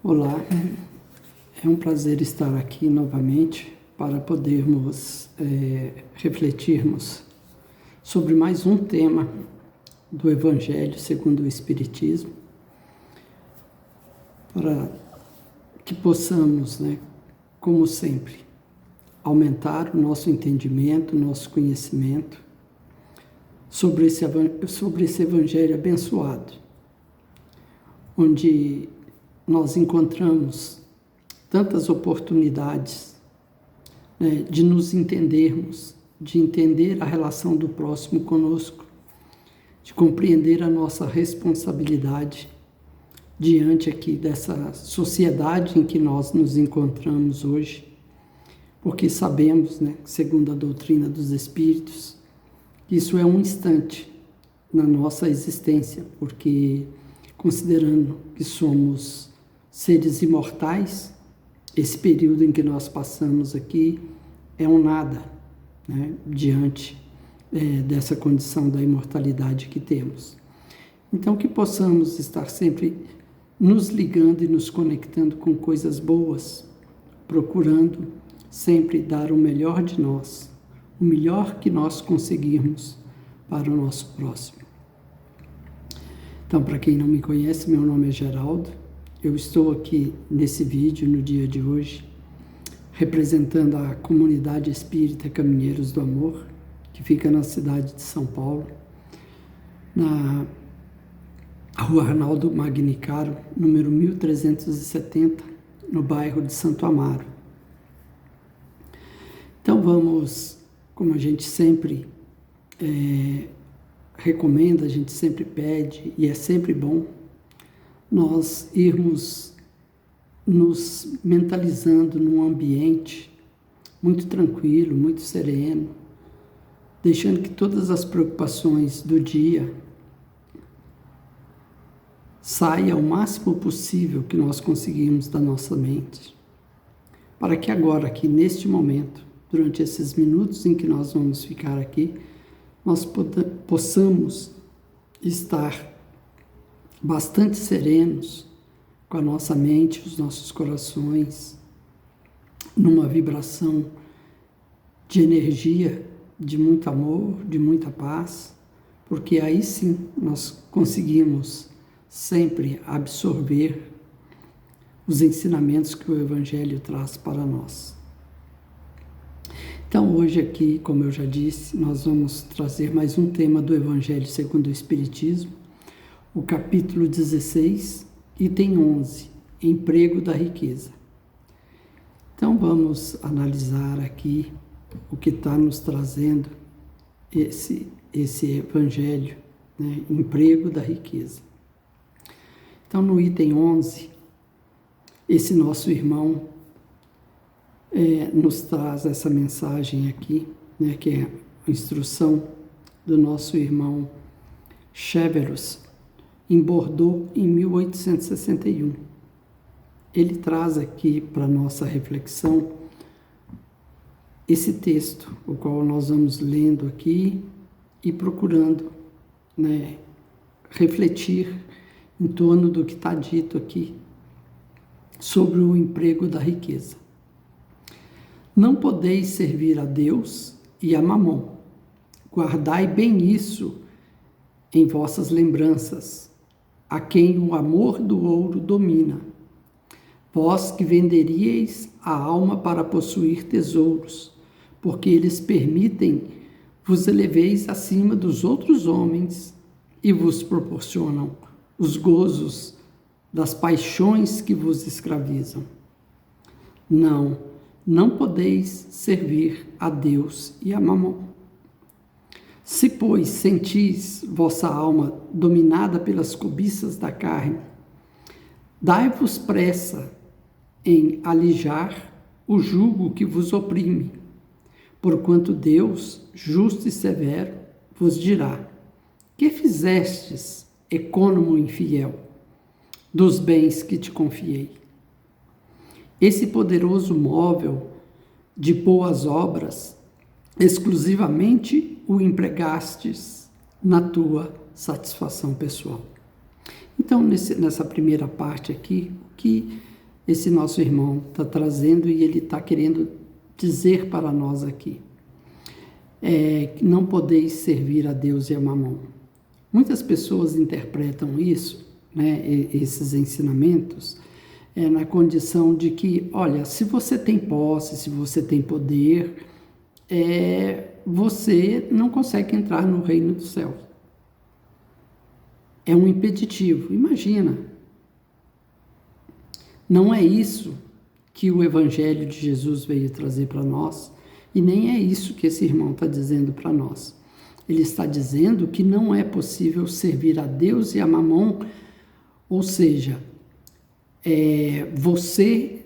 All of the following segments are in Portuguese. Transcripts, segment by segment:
Olá, é um prazer estar aqui novamente para podermos refletirmos sobre mais um tema do Evangelho segundo o Espiritismo, para que possamos, como sempre, aumentar o nosso entendimento, o nosso conhecimento sobre esse Evangelho abençoado, onde nós encontramos tantas oportunidades de nos entendermos, de entender a relação do próximo conosco, de compreender a nossa responsabilidade diante aqui dessa sociedade em que nós nos encontramos hoje, porque sabemos, segundo a doutrina dos Espíritos, que isso é um instante na nossa existência, porque considerando que somos seres imortais, esse período em que nós passamos aqui é um nada, diante dessa condição da imortalidade que temos. Então, que possamos estar sempre nos ligando e nos conectando com coisas boas, procurando sempre dar o melhor de nós, o melhor que nós conseguirmos para o nosso próximo. Então, para quem não me conhece, meu nome é Geraldo. Eu estou aqui nesse vídeo, no dia de hoje, representando a comunidade espírita Caminheiros do Amor, que fica na cidade de São Paulo, na Rua Arnaldo Magnicaro, número 1370, no bairro de Santo Amaro. Então vamos, como a gente sempre recomenda, a gente sempre pede, e é sempre bom, nós irmos nos mentalizando num ambiente muito tranquilo, muito sereno, deixando que todas as preocupações do dia saiam o máximo possível que nós conseguimos da nossa mente, para que agora, aqui neste momento, durante esses minutos em que nós vamos ficar aqui, nós possamos estar bastante serenos com a nossa mente, os nossos corações, numa vibração de energia, de muito amor, de muita paz, porque aí sim nós conseguimos sempre absorver os ensinamentos que o Evangelho traz para nós. Então hoje aqui, como eu já disse, nós vamos trazer mais um tema do Evangelho segundo o Espiritismo, o capítulo 16, item 11, emprego da riqueza. Então vamos analisar aqui o que está nos trazendo esse Evangelho, emprego da riqueza. Então no item 11, esse nosso irmão nos traz essa mensagem aqui, que é a instrução do nosso irmão Severus, em Bordeaux, em 1861. Ele traz aqui para nossa reflexão esse texto, o qual nós vamos lendo aqui e procurando refletir em torno do que está dito aqui sobre o emprego da riqueza. Não podeis servir a Deus e a Mamon. Guardai bem isso em vossas lembranças, a quem o amor do ouro domina. Vós que venderíeis a alma para possuir tesouros, porque eles permitem vos eleveis acima dos outros homens e vos proporcionam os gozos das paixões que vos escravizam. Não podeis servir a Deus e a Mamon. Se, pois, sentis vossa alma dominada pelas cobiças da carne, dai-vos pressa em alijar o jugo que vos oprime, porquanto Deus, justo e severo, vos dirá: que fizestes, econômo infiel, dos bens que te confiei? Esse poderoso móvel de boas obras, exclusivamente o empregastes na tua satisfação pessoal. Então, nessa primeira parte aqui, o que esse nosso irmão está trazendo e ele está querendo dizer para nós aqui. Não podeis servir a Deus e a Mamon. Muitas pessoas interpretam isso, né, esses ensinamentos, na condição de que, olha, se você tem posse, se você tem poder, você não consegue entrar no reino do céu. É um impeditivo. Imagina. Não é isso que o Evangelho de Jesus veio trazer para nós, e nem é isso que esse irmão está dizendo para nós. Ele está dizendo que não é possível servir a Deus e a Mamon, ou seja, você,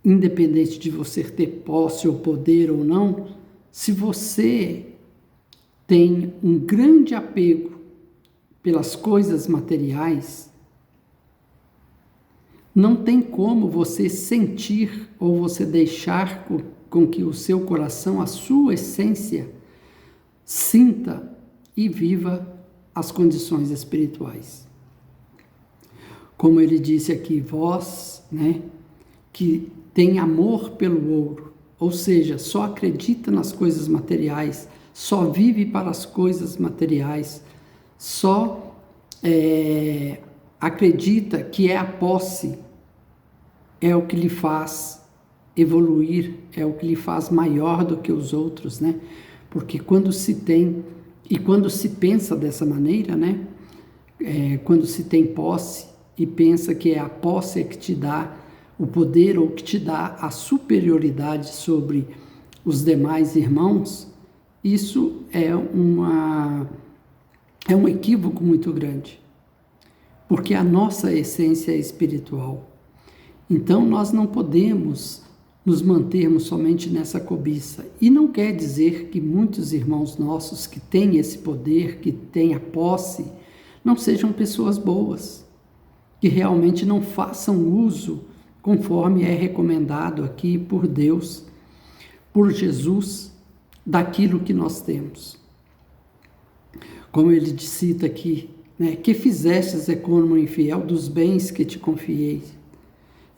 independente de você ter posse ou poder ou não, se você tem um grande apego pelas coisas materiais, não tem como você sentir ou você deixar com que o seu coração, a sua essência, sinta e viva as condições espirituais. Como ele disse aqui, vós, né, que tem amor pelo ouro, ou seja, só acredita nas coisas materiais, só vive para as coisas materiais, só acredita que é a posse, é o que lhe faz evoluir, é o que lhe faz maior do que os outros, né? Porque quando se tem, e quando se pensa dessa maneira, né? Quando se tem posse e pensa que é a posse que te dá o poder ou que te dá a superioridade sobre os demais irmãos, isso é um equívoco muito grande, porque a nossa essência é espiritual. Então nós não podemos nos mantermos somente nessa cobiça. E não quer dizer que muitos irmãos nossos que têm esse poder, que têm a posse, não sejam pessoas boas, que realmente não façam uso, conforme é recomendado aqui por Deus, por Jesus, daquilo que nós temos. Como ele cita aqui, né, que fizestes, econômico infiel, dos bens que te confiei.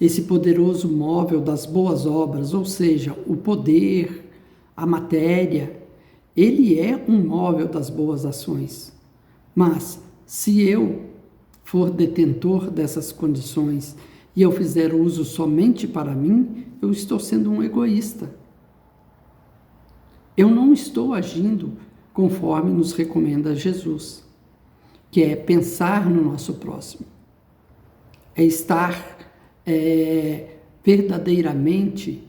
Esse poderoso móvel das boas obras, ou seja, o poder, a matéria, ele é um móvel das boas ações. Mas, se eu for detentor dessas condições e eu fizer uso somente para mim, eu estou sendo um egoísta. Eu não estou agindo conforme nos recomenda Jesus, que é pensar no nosso próximo, é estar verdadeiramente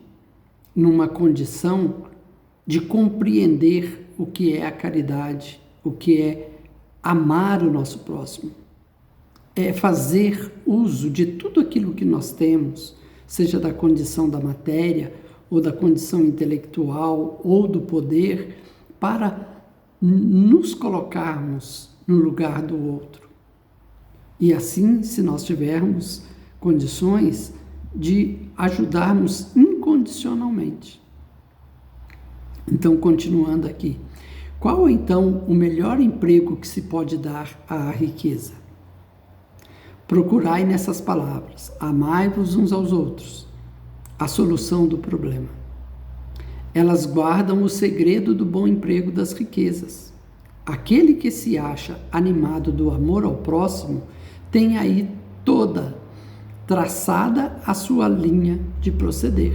numa condição de compreender o que é a caridade, o que é amar o nosso próximo, é fazer uso de tudo aquilo que nós temos, seja da condição da matéria, ou da condição intelectual, ou do poder, para nos colocarmos no lugar do outro. E assim, se nós tivermos condições de ajudarmos incondicionalmente. Então, continuando aqui, qual então o melhor emprego que se pode dar à riqueza? Procurai nessas palavras, amai-vos uns aos outros, a solução do problema. Elas guardam o segredo do bom emprego das riquezas. Aquele que se acha animado do amor ao próximo tem aí toda traçada a sua linha de proceder.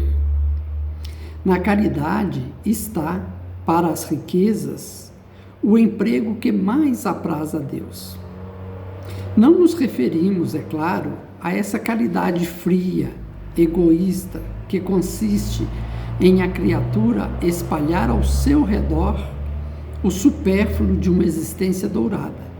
Na caridade está, para as riquezas, o emprego que mais apraz a Deus. Não nos referimos, é claro, a essa caridade fria, egoísta, que consiste em a criatura espalhar ao seu redor o supérfluo de uma existência dourada.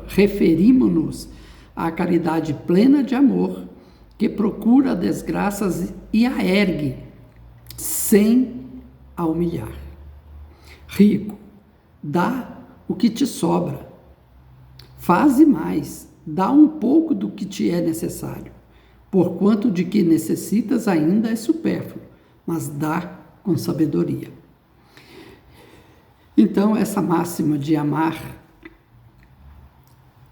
Referimos-nos à caridade plena de amor, que procura desgraças e a ergue, sem a humilhar. Rico, dá o que te sobra. Faze mais, dá um pouco do que te é necessário, porquanto de que necessitas ainda é supérfluo, mas dá com sabedoria. Então, essa máxima de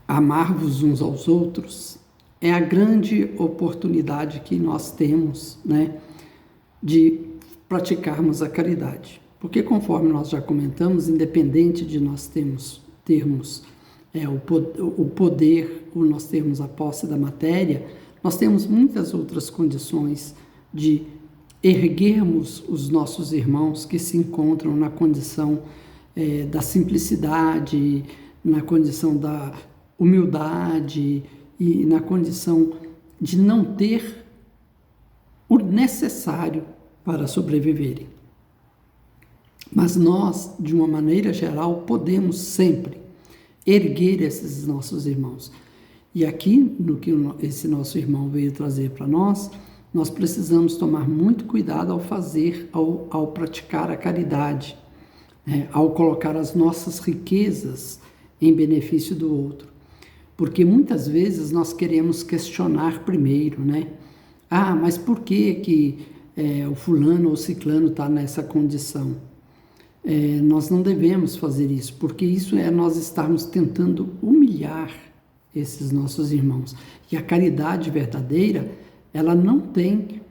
amar-vos uns aos outros, é a grande oportunidade que nós temos, né, de praticarmos a caridade. Porque, conforme nós já comentamos, independente de nós termos o poder, ou nós termos a posse da matéria, nós temos muitas outras condições de erguermos os nossos irmãos que se encontram na condição da simplicidade, na condição da humildade e na condição de não ter o necessário para sobreviverem. Mas nós, de uma maneira geral, podemos sempre erguer esses nossos irmãos. E aqui, no que esse nosso irmão veio trazer para nós precisamos tomar muito cuidado ao praticar a caridade, ao colocar as nossas riquezas em benefício do outro. Porque muitas vezes nós queremos questionar primeiro, né? Ah, mas por que o fulano ou ciclano está nessa condição? Nós não devemos fazer isso, porque isso é nós estarmos tentando humilhar esses nossos irmãos. E a caridade verdadeira, ela não tem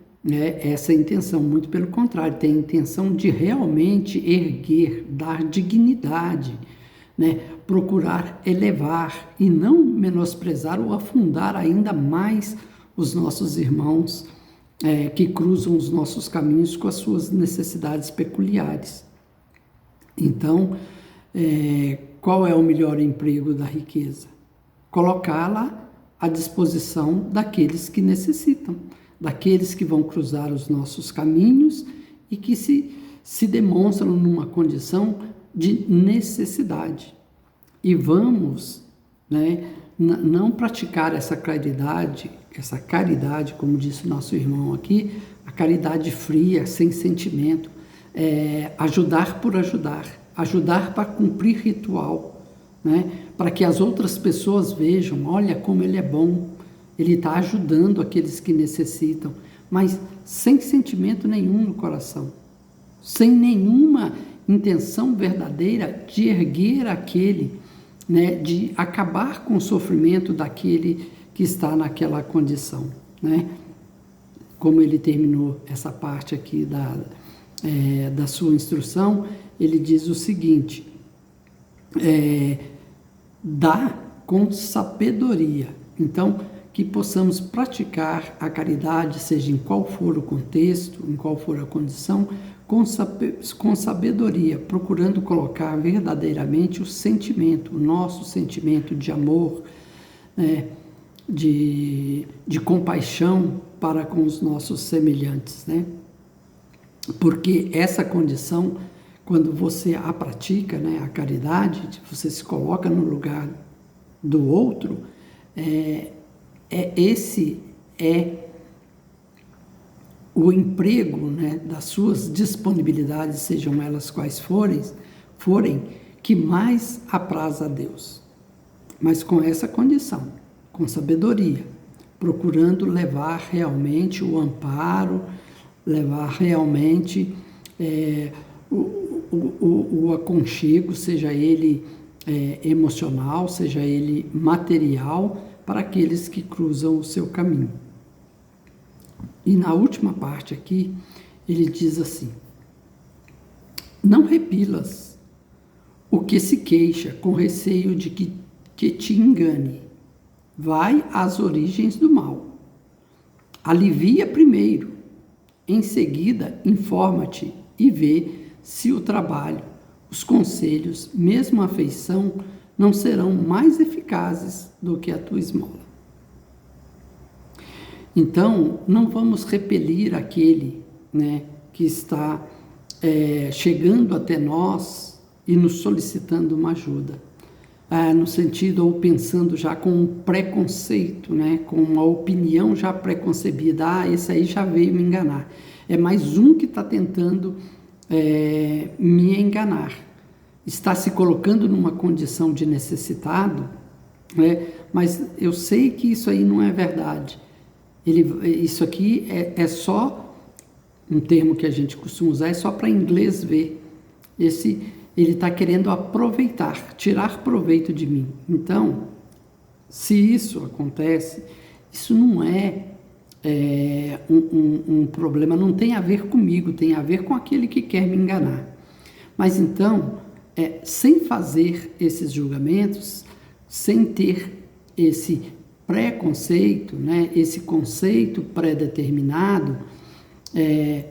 essa intenção, muito pelo contrário, tem a intenção de realmente erguer, dar dignidade, né? Procurar elevar e não menosprezar ou afundar ainda mais os nossos irmãos que cruzam os nossos caminhos com as suas necessidades peculiares. Então, qual é o melhor emprego da riqueza? Colocá-la à disposição daqueles que necessitam, daqueles que vão cruzar os nossos caminhos e que se demonstram numa condição de necessidade. E vamos, não praticar essa caridade, como disse nosso irmão aqui, a caridade fria, sem sentimento, ajudar por ajudar para cumprir ritual, para que as outras pessoas vejam, olha como ele é bom, ele está ajudando aqueles que necessitam, mas sem sentimento nenhum no coração, sem nenhuma intenção verdadeira de erguer aquele, de acabar com o sofrimento daquele que está naquela condição, Como ele terminou essa parte aqui da sua instrução, ele diz o seguinte: dá com sabedoria. Então, que possamos praticar a caridade, seja em qual for o contexto, em qual for a condição, com sabedoria, procurando colocar verdadeiramente o nosso sentimento de amor, de compaixão para com os nossos semelhantes, Porque essa condição, quando você a pratica, a caridade, você se coloca no lugar do outro, esse é o emprego das suas disponibilidades, sejam elas quais forem, que mais apraz a Deus. Mas com essa condição, com sabedoria, procurando levar realmente o amparo, levar realmente o aconchego, seja ele emocional, seja ele material, para aqueles que cruzam o seu caminho. E na última parte aqui, ele diz assim: não repilas o que se queixa com receio de que te engane. Vai às origens do mal. Alivia primeiro, em seguida informa-te e vê se o trabalho, os conselhos, mesmo a afeição, não serão mais eficazes do que a tua esmola. Então, não vamos repelir aquele que está chegando até nós e nos solicitando uma ajuda, no sentido ou pensando já com um preconceito, com uma opinião já preconcebida. Esse aí já veio me enganar. É mais um que está tentando me enganar. Está se colocando numa condição de necessitado, mas eu sei que isso aí não é verdade. Isso aqui é só um termo que a gente costuma usar, é só para inglês ver. ele está querendo aproveitar, tirar proveito de mim. Então, se isso acontece, isso não é um problema, não tem a ver comigo, tem a ver com aquele que quer me enganar. Mas então, sem fazer esses julgamentos, sem ter esse preconceito, né, esse conceito pré-determinado,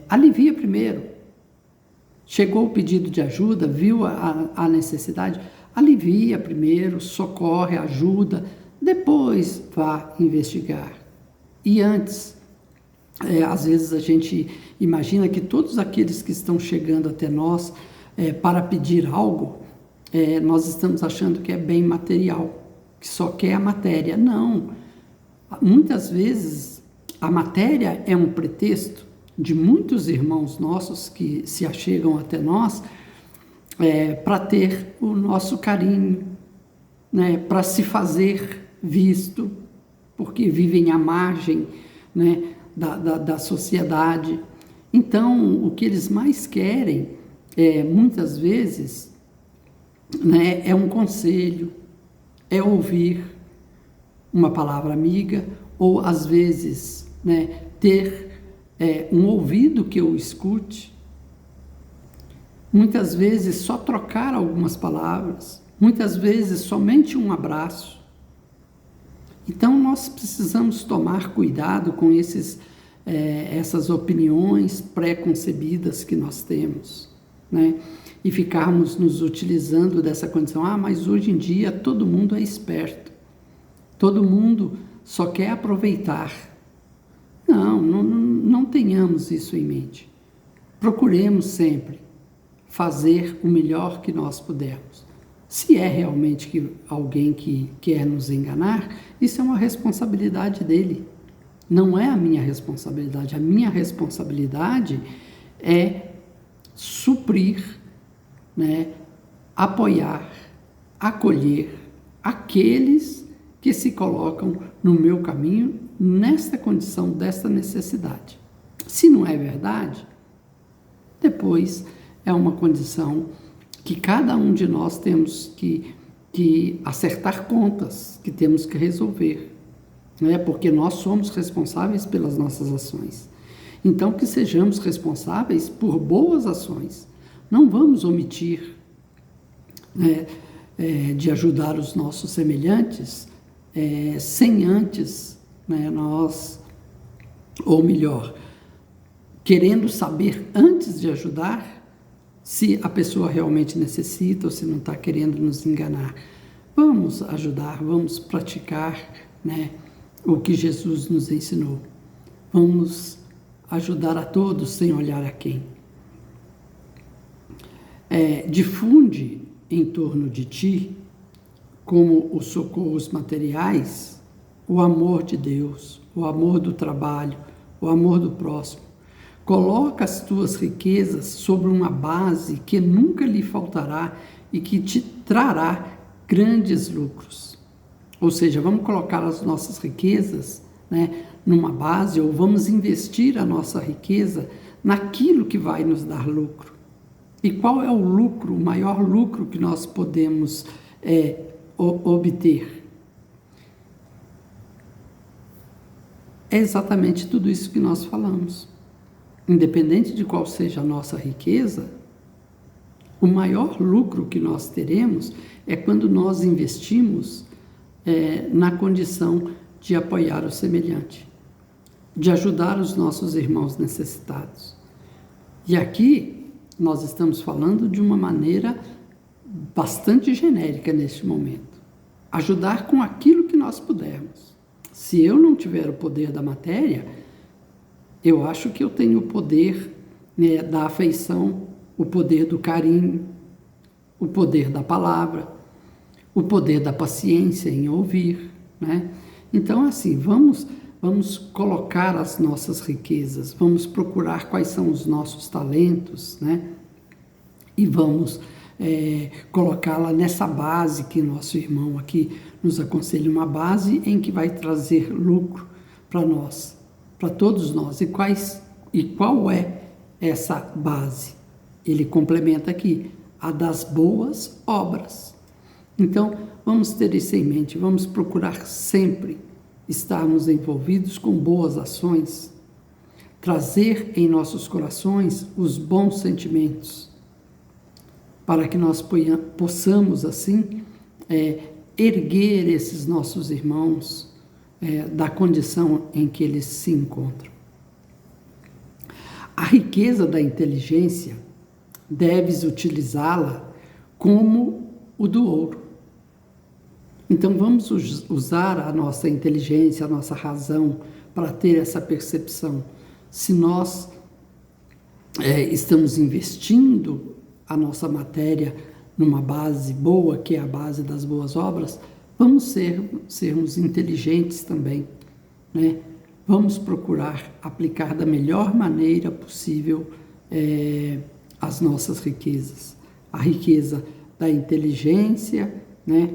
alivia primeiro. Chegou o pedido de ajuda, viu a necessidade, alivia primeiro, socorre, ajuda, depois vá investigar. E antes, às vezes a gente imagina que todos aqueles que estão chegando até nós para pedir algo, nós estamos achando que é bem material, que só quer a matéria. Não, muitas vezes a matéria é um pretexto de muitos irmãos nossos que se achegam até nós para ter o nosso carinho, né, para se fazer visto, porque vivem à margem, né, da sociedade. Então, o que eles mais querem, muitas vezes, né, é um conselho, é ouvir uma palavra amiga, ou às vezes, né, ter um ouvido que eu escute. Muitas vezes só trocar algumas palavras, muitas vezes somente um abraço. Então, nós precisamos tomar cuidado com essas opiniões pré-concebidas que nós temos, né? E ficarmos nos utilizando dessa condição. Mas hoje em dia todo mundo é esperto, todo mundo só quer aproveitar. Não tenhamos isso em mente. Procuremos sempre fazer o melhor que nós pudermos. Se é realmente alguém que quer nos enganar, isso é uma responsabilidade dele. Não é a minha responsabilidade. A minha responsabilidade é suprir, né, apoiar, acolher aqueles que se colocam no meu caminho nesta condição, desta necessidade. Se não é verdade, depois é uma condição que cada um de nós temos que acertar contas, que temos que resolver, né? Porque nós somos responsáveis pelas nossas ações. Então, que sejamos responsáveis por boas ações. Não vamos omitir, né, de ajudar os nossos semelhantes sem antes, né, nós, ou melhor, querendo saber antes de ajudar se a pessoa realmente necessita ou se não está querendo nos enganar. Vamos ajudar, vamos praticar, né, o que Jesus nos ensinou. Vamos ajudar a todos sem olhar a quem. Difunde em torno de ti, como os socorros materiais, o amor de Deus, o amor do trabalho, o amor do próximo. Coloca as tuas riquezas sobre uma base que nunca lhe faltará e que te trará grandes lucros. Ou seja, vamos colocar as nossas riquezas, né, numa base, ou vamos investir a nossa riqueza naquilo que vai nos dar lucro. E qual é o lucro, o maior lucro que nós podemos obter? É exatamente tudo isso que nós falamos. Independente de qual seja a nossa riqueza, o maior lucro que nós teremos é quando nós investimos na condição de apoiar o semelhante, de ajudar os nossos irmãos necessitados. E aqui nós estamos falando de uma maneira bastante genérica neste momento. Ajudar com aquilo que nós pudermos. Se eu não tiver o poder da matéria, eu acho que eu tenho o poder, né, da afeição, o poder do carinho, o poder da palavra, o poder da paciência em ouvir, né? Então, assim, vamos colocar as nossas riquezas, vamos procurar quais são os nossos talentos, né? E vamos colocá-la nessa base que nosso irmão aqui nos aconselha, uma base em que vai trazer lucro para nós, para todos nós. E qual é essa base? Ele complementa aqui: a das boas obras. Então, vamos ter isso em mente, vamos procurar sempre estarmos envolvidos com boas ações, trazer em nossos corações os bons sentimentos, para que nós possamos, assim, erguer esses nossos irmãos da condição em que eles se encontram. A riqueza da inteligência, deves utilizá-la como o do ouro. Então, vamos usar a nossa inteligência, a nossa razão, para ter essa percepção. Se nós estamos investindo a nossa matéria numa base boa, que é a base das boas obras, vamos sermos inteligentes também, né? Vamos procurar aplicar da melhor maneira possível as nossas riquezas. A riqueza da inteligência, né?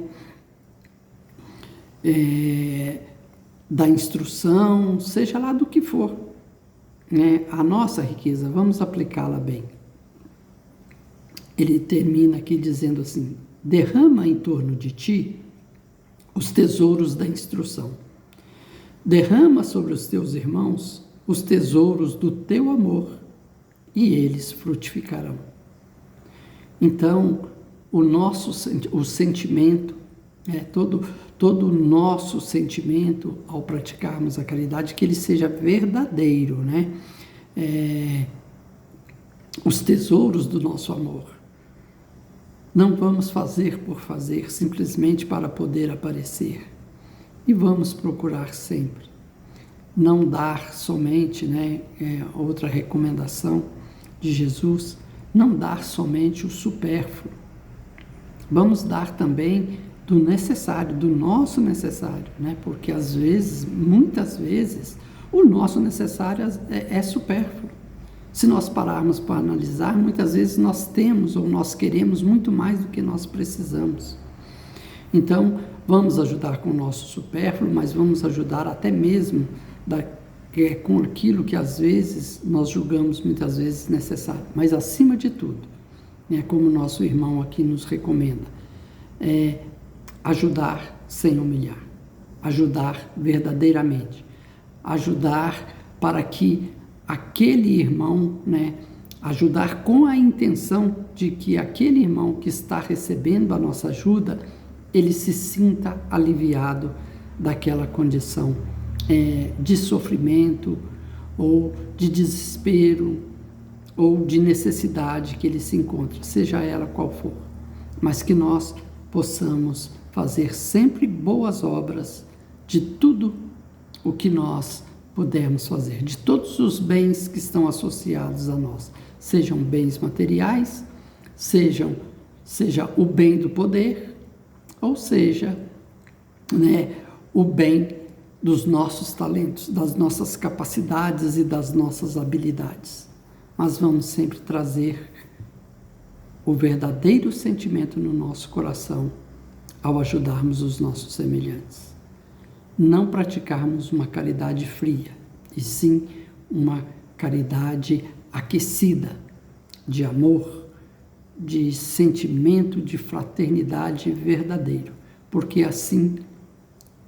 Da instrução, seja lá do que for, né? A nossa riqueza, vamos aplicá-la bem. Ele termina aqui dizendo assim: derrama em torno de ti os tesouros da instrução. Derrama sobre os teus irmãos os tesouros do teu amor, e eles frutificarão. Então, o sentimento, todo o nosso sentimento ao praticarmos a caridade, que ele seja verdadeiro, né? Os tesouros do nosso amor. Não vamos fazer por fazer, simplesmente para poder aparecer. E vamos procurar sempre não dar somente, né? Outra recomendação de Jesus, não dar somente o supérfluo. Vamos dar também do necessário, do nosso necessário, né? Porque às vezes, muitas vezes, o nosso necessário é supérfluo. Se nós pararmos para analisar, muitas vezes nós temos ou nós queremos muito mais do que nós precisamos. Então, vamos ajudar com o nosso supérfluo, mas vamos ajudar até mesmo com aquilo que às vezes nós julgamos muitas vezes necessário. Mas acima de tudo, né, como o nosso irmão aqui nos recomenda, ajudar sem humilhar, ajudar verdadeiramente, ajudar para que aquele irmão, né, ajudar com a intenção de que aquele irmão que está recebendo a nossa ajuda, ele se sinta aliviado daquela condição de sofrimento, ou de desespero, ou de necessidade que ele se encontra, seja ela qual for. Mas que nós possamos fazer sempre boas obras de tudo o que nós pudermos fazer, de todos os bens que estão associados a nós, sejam bens materiais, seja o bem do poder, ou seja, né, o bem dos nossos talentos, das nossas capacidades e das nossas habilidades. Mas vamos sempre trazer o verdadeiro sentimento no nosso coração ao ajudarmos os nossos semelhantes. Não praticarmos uma caridade fria, e sim uma caridade aquecida, de amor, de sentimento de fraternidade verdadeiro, porque assim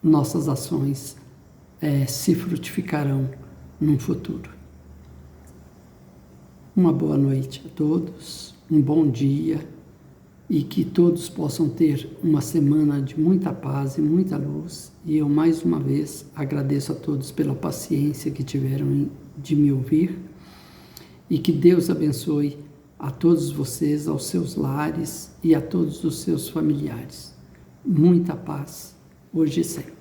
nossas ações se frutificarão num futuro. Uma boa noite a todos, um bom dia, e que todos possam ter uma semana de muita paz e muita luz. E eu, mais uma vez, agradeço a todos pela paciência que tiveram de me ouvir, e que Deus abençoe a todos vocês, aos seus lares e a todos os seus familiares. Muita paz, hoje e sempre.